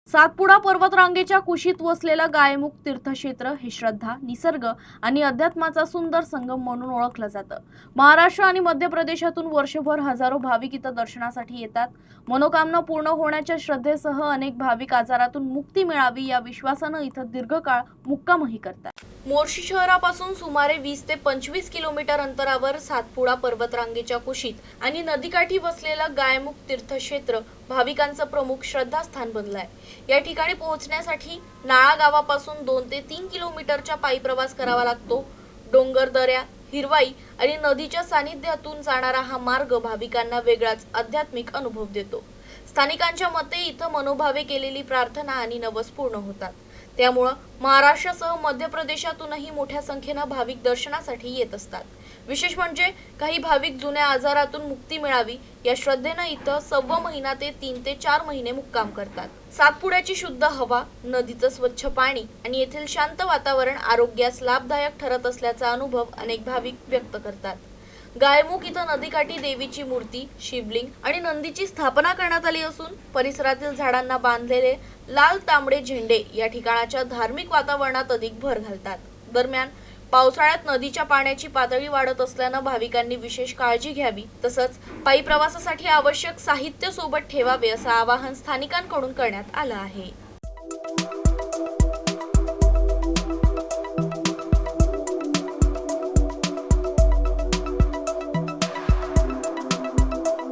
सातपुडा पर्वतरांगेच्या कुशीत वसलेलं गायमुख तीर्थक्षेत्र हे श्रद्धा, निसर्ग आणि अध्यात्माचा सुंदर संगम म्हणून ओळखलं जातं। महाराष्ट्र आणि मध्य प्रदेशातून वर्षभर हजारो भाविक इथं दर्शनासाठी येतात। मनोकामना पूर्ण होण्याच्या श्रद्धेसह अनेक भाविक आजारातून मुक्ती मिळावी या विश्वासानं इथं दीर्घकाळ मुक्कामही करतात। मोर्शी शहरापासून सुमारे 20 ते 25 किलोमीटर अंतरावर सातपुडा पर्वतरांगेच्या कुशीत आणि नदीकाठी वसलेलं गायमुख तीर्थक्षेत्र भाविकांचं प्रमुख श्रद्धास्थान बनलंय। या ठिकाणी पोहोचण्यासाठी नाळा गावापासून 2 ते 3 किलोमीटरचा पायी प्रवास करावा लागतो। डोंगर, दऱ्या, हिरवाई आणि नदीच्या सानिध्यातून जाणारा हा मार्ग भाविकांना वेगळाच आध्यात्मिक अनुभव देतो। स्थानिकांच्या मते इथं मनोभावे केलेली प्रार्थना आणि नवस पूर्ण होतात। त्यामुळे महाराष्ट्रासह मध्य प्रदेशातूनही मोठ्या संख्येने भाविक दर्शनासाठी येत असतात। विशेष म्हणजे काही भाविक जुन्या आजारातून मुक्ती मिळावी या श्रद्धेने इथं सव्वा महिना ते 3 ते 4 महिने मुक्काम करतात। सातपुड्याची शुद्ध हवा, नदीचं स्वच्छ पाणी आणि येथील शांत वातावरण आरोग्यास लाभदायक ठरत असल्याचा अनुभव अनेक भाविक व्यक्त करतात। गायमुख इथं नदीकाठी देवीची मूर्ती, शिवलिंग आणि नंदीची स्थापना करण्यात आली असून परिसरातील झाडांना बांधलेले लाल तांबडे झेंडे या ठिकाणाच्या धार्मिक वातावरणात अधिक भर घालतात। दरम्यान पावसाळ्यात नदीच्या पाण्याची पातळी वाढत असल्याने भाविकांनी विशेष काळजी घ्यावी, तसंच पायी प्रवासासाठी आवश्यक साहित्य सोबत ठेवावे असं आवाहन स्थानिकांकडून करण्यात आलं आहे।